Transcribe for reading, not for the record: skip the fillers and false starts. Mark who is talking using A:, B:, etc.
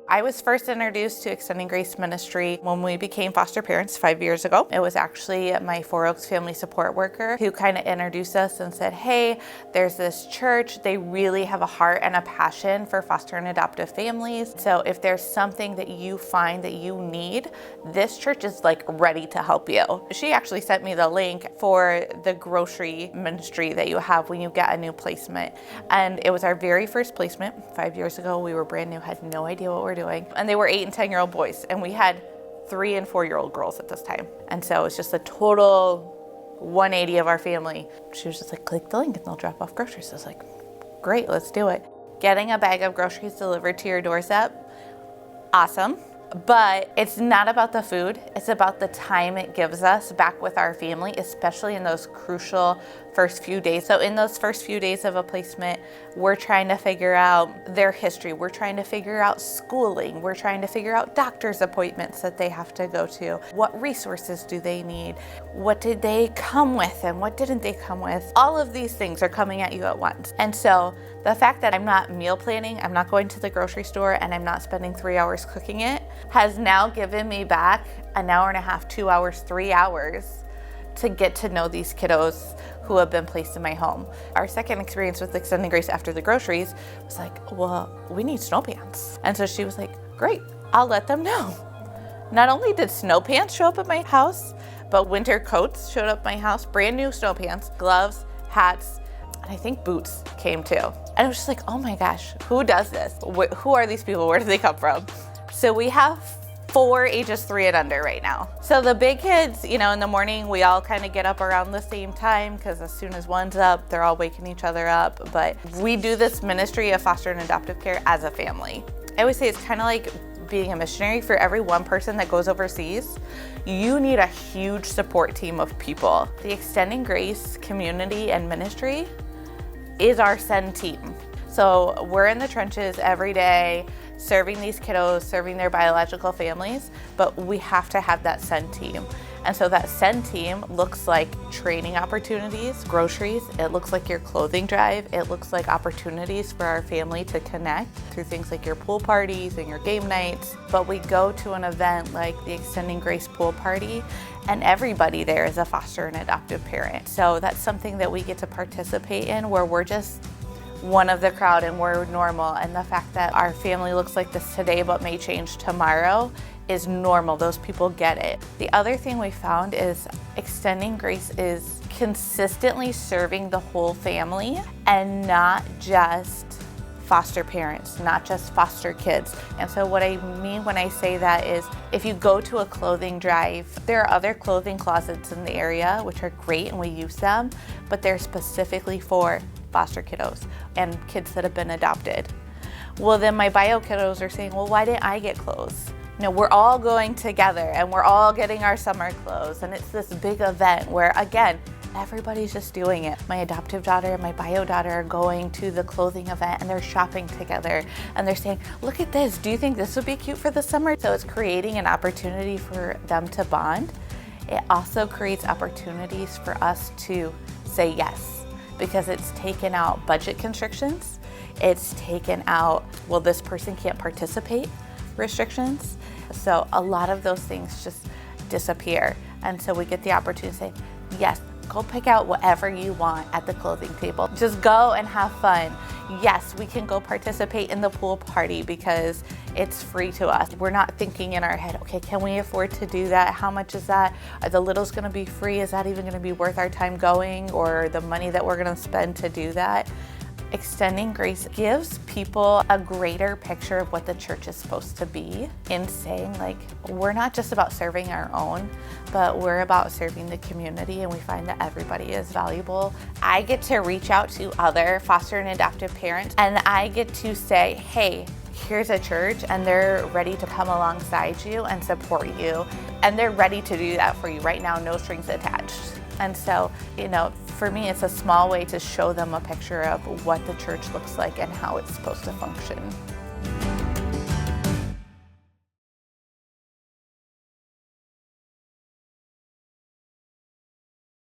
A: I was first introduced to Extending Grace Ministry when we became foster parents 5 years ago. It was actually my Four Oaks family support worker who kind of introduced us and said, hey, there's this church. They really have a heart and a passion for foster and adoptive families. So if there's something that you find that you need, this church is like ready to help you. She actually sent me the link for the grocery ministry that you have when you get a new placement. And it was our very first placement 5 years ago. We were brand new, had no idea what we're doing. And they were 8 and 10-year-old boys. And we had 3 and 4-year-old girls at this time. And so it's just a total 180 of our family. She was just like, click the link and they'll drop off groceries. I was like, great, let's do it. Getting a bag of groceries delivered to your doorstep, awesome. But it's not about the food, it's about the time it gives us back with our family, especially in those crucial first few days. So in those first few days of a placement, we're trying to figure out their history, we're trying to figure out schooling, we're trying to figure out doctor's appointments that they have to go to, what resources do they need, what did they come with and what didn't they come with. All of these things are coming at you at once. And so the fact that I'm not meal planning, I'm not going to the grocery store, and I'm not spending 3 hours cooking it has now given me back an hour and a half, 2 hours, 3 hours to get to know these kiddos who have been placed in my home. Our second experience with Extending Grace after the groceries was like, well, we need snow pants. And so she was like, great, I'll let them know. Not only did snow pants show up at my house, but winter coats showed up at my house, brand new snow pants, gloves, hats, and I think boots came too. And it was just like, oh my gosh, who does this? Who are these people? Where do they come from? So we have 4 ages 3 and under right now. So the big kids, in the morning, we all kind of get up around the same time because as soon as one's up, they're all waking each other up. But we do this ministry of foster and adoptive care as a family. I always say it's kind of like being a missionary. For every one person that goes overseas, you need a huge support team of people. The Extending Grace community and ministry is our send team. So we're in the trenches every day, serving these kiddos, serving their biological families, but we have to have that send team. And so that send team looks like training opportunities, groceries, it looks like your clothing drive, it looks like opportunities for our family to connect through things like your pool parties and your game nights. But we go to an event like the Extending Grace pool party, and everybody there is a foster and adoptive parent. So that's something that we get to participate in where we're just one of the crowd and we're normal, and the fact that our family looks like this today but may change tomorrow is normal. Those people get it. The other thing we found is Extending Grace is consistently serving the whole family and not just foster parents, not just foster kids. And so what I mean when I say that is if you go to a clothing drive, there are other clothing closets in the area which are great and we use them, but they're specifically for foster kiddos and kids that have been adopted. Well, then my bio kiddos are saying, well, why didn't I get clothes? We're all going together and we're all getting our summer clothes, and it's this big event where, again, everybody's just doing it. My adoptive daughter and my bio daughter are going to the clothing event and they're shopping together and they're saying, look at this, do you think this would be cute for the summer? So it's creating an opportunity for them to bond. It also creates opportunities for us to say yes, because it's taken out budget constrictions. It's taken out, well, this person can't participate restrictions. So a lot of those things just disappear. And so we get the opportunity to say, yes, go pick out whatever you want at the clothing table. Just go and have fun. Yes, we can go participate in the pool party because it's free to us. We're not thinking in our head, okay, can we afford to do that? How much is that? Are the littles gonna be free? Is that even gonna be worth our time going, or the money that we're gonna spend to do that? Extending Grace gives people a greater picture of what the church is supposed to be, in saying, like, we're not just about serving our own, but we're about serving the community, and we find that everybody is valuable. I get to reach out to other foster and adoptive parents, and I get to say, hey, here's a church, and they're ready to come alongside you and support you, and they're ready to do that for you right now, no strings attached. And so, for me, it's a small way to show them a picture of what the church looks like and how it's supposed to function.